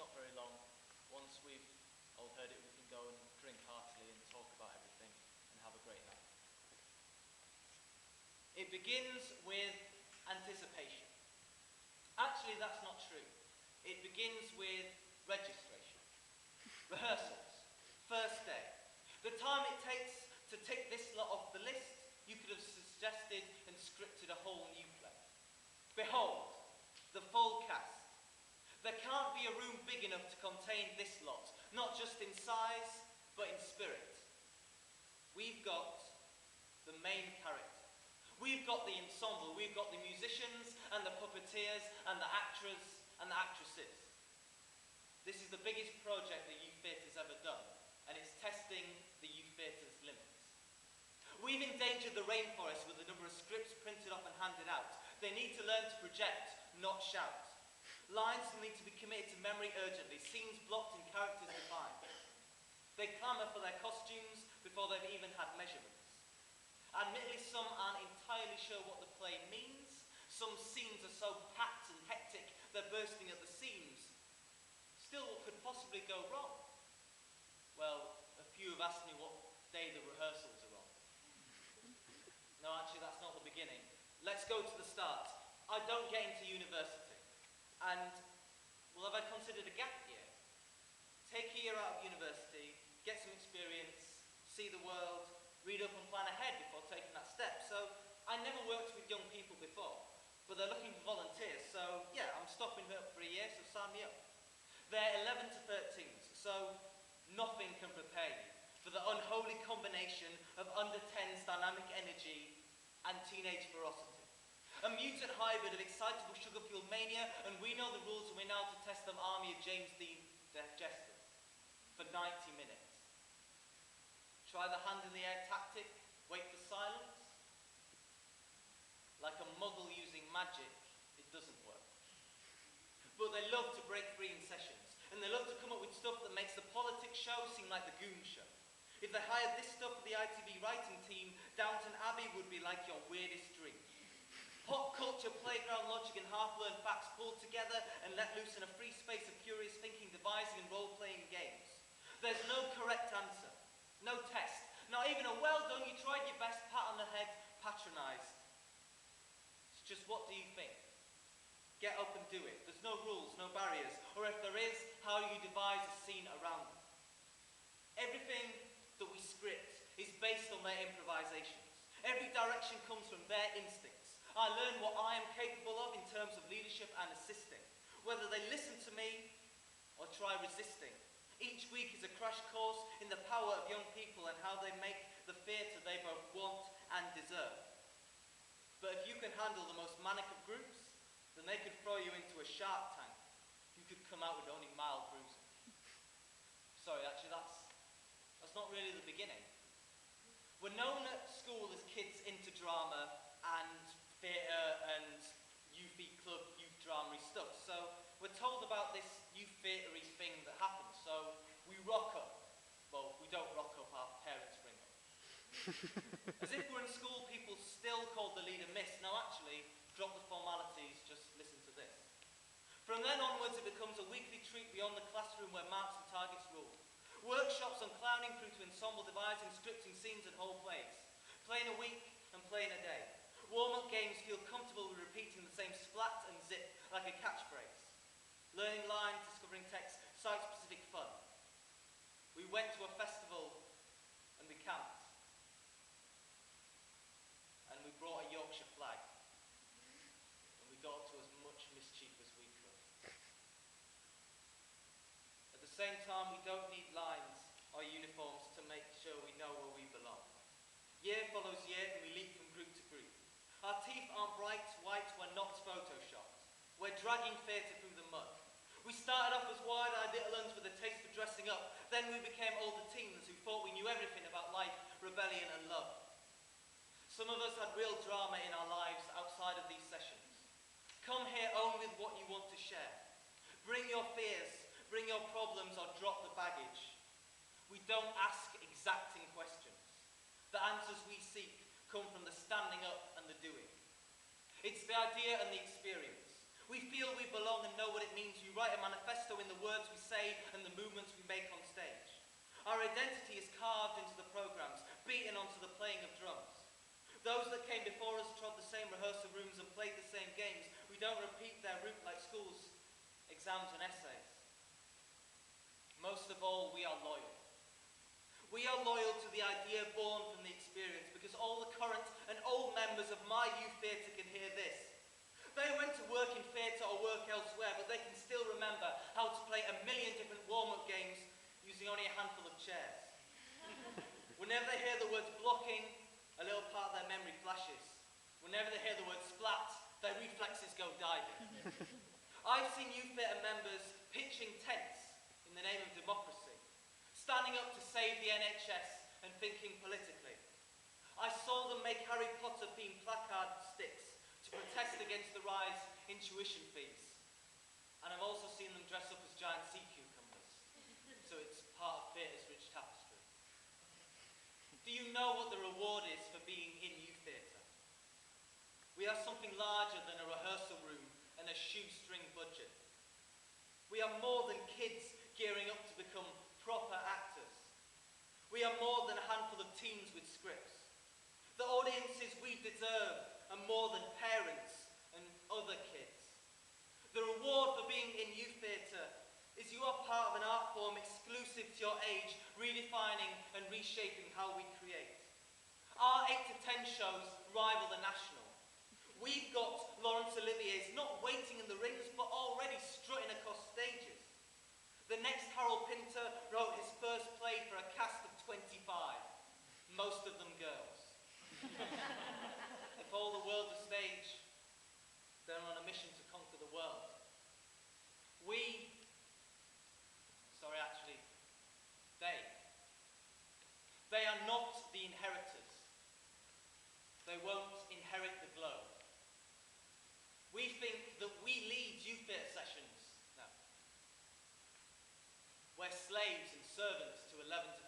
not very long. Once we've all heard it, we can go and drink heartily and talk about everything and have a great night. It begins with anticipation. Actually, that's not true. It begins with registration, rehearsals, first day. The time it takes to tick this lot off the list, you could have suggested and scripted a whole new play. Behold, the full cast. There can't be a room big enough to contain this lot, not just in size, but in spirit. We've got the main character. We've got the ensemble, we've got the musicians and the puppeteers and the actors and the actresses. This is the biggest project that youth theatre's ever done, and it's testing the youth theatre's limits. We've endangered the rainforest with a number of scripts printed off and handed out. They need to learn to project, not shout. Lines need to be committed to memory urgently, scenes blocked and characters defined. They clamour for their costumes before they've even had measurements. Admittedly, some aren't entirely sure what the play means. Some scenes are so packed and hectic, they're bursting at the seams. Still, what could possibly go wrong? Well, a few have asked me what day the rehearsals are on. No, actually, that's not the beginning. Let's go to the start. I don't get into university. And, well, have I considered a gap year? Take a year out of university, get some experience, see the world, read up and plan ahead before taking that step. So, I never worked with young people before, but they're looking for volunteers. So, yeah, I'm stopping up for a year, so sign me up. They're 11 to 13s, so nothing can prepare you for the unholy combination of under 10s dynamic energy and teenage ferocity. A mutant hybrid of excitable sugar-fueled mania, and we know the rules and we're now to test them army of James Dean jesters for 90 minutes. Try the hand-in-the-air tactic, wait for silence. Like a muggle using magic, it doesn't work. But they love to break free in sessions, and they love to come up with stuff that makes the politics show seem like the Goon Show. If they hired this stuff for the ITV writing team, Downton Abbey would be like your weirdest dream. Pop culture, playground logic and half-learned facts pulled together and let loose in a free space of curious thinking, devising and role-playing games. There's no correct answer, no test, not even a well done, you tried your best, pat on the head, patronised. It's just, what do you think? Get up and do it. There's no rules, no barriers, or if there is, how you devise a scene around them. Everything that we script is based on their improvisations. Every direction comes from their instincts. I learn what I am capable of in terms of leadership and assisting, whether they listen to me or try resisting. Each week is a crash course in the power of young people and how they make the theatre they both want and deserve. But if you can handle the most manic of groups, then they could throw you into a shark tank. You could come out with only mild bruising. Sorry, actually, that's not really the beginning. We're known at school as kids into drama and theatre and youthy club, youth drama stuff. So we're told about this youth theatre-y thing that happens. So we rock up. Well, we don't rock up, our parents bring up. As if we're in school, people still call the leader Miss. No, actually, drop the formalities, just listen to this. From then onwards, it becomes a weekly treat beyond the classroom where marks and targets rule. Workshops on clowning through to ensemble devising, scripting scenes and whole plays. Playing a week and playing a day. Warm-up games feel comfortable with repeating the same splat and zip like a catchphrase. Learning lines, discovering text, site-specific fun. We went to a festival and we camped. And we brought a Yorkshire flag. And we got up to as much mischief as we could. At the same time, we don't need lines or uniforms to make sure we know where we belong. Year follows year and we leap from group to group. Our teeth aren't bright white, we're not photoshopped. We're dragging theatre through the mud. We started off as wide-eyed little uns with a taste for dressing up. Then we became older teens who thought we knew everything about life, rebellion and love. Some of us had real drama in our lives outside of these sessions. Come here only with what you want to share. Bring your fears, bring your problems or drop the baggage. We don't ask exacting questions. The answers we seek come from the standing up and the doing. It's the idea and the experience. We feel we belong and know what it means. We write a manifesto in the words we say and the movements we make on stage. Our identity is carved into the programs, beaten onto the playing of drums. Those that came before us trod the same rehearsal rooms and played the same games. We don't repeat their route like schools, exams and essays. Most of all, we are loyal. We are loyal to the idea born from the experience, because all the current and old members of my youth theatre can hear this. They went to work in theatre or work elsewhere, but they can still remember how to play a million different warm-up games using only a handful of chairs. Whenever they hear the words blocking, a little part of their memory flashes. Whenever they hear the word splat, their reflexes go diving. I've seen youth theatre members pitching tents in the name of democracy, standing up to save the NHS and thinking politically. I saw them make Harry Potter-themed placard sticks to protest against the rise in tuition fees. And I've also seen them dress up as giant sea cucumbers, so it's part of theatre's rich tapestry. Do you know what the reward is for being in youth theatre? We are something larger than a rehearsal room and a shoestring budget. We are more than kids gearing up to become proper actors. We are more than a handful of teens with scripts. The audiences we deserve are more than parents and other kids. The reward for being in youth theatre is you are part of an art form exclusive to your age, redefining and reshaping how we create. Our 8 to 10 shows rival the National. We've got Laurence Olivier's not waiting in the rings, but already strutting across stages. The next Harold Pinter wrote his first play for a cast of 25, most of them girls. If all the world's a stage, they're on a mission to conquer the world. They are not the inheritors. They won't inherit the globe. We think that we lead youth theatre sessions now. We're slaves and servants to 11 to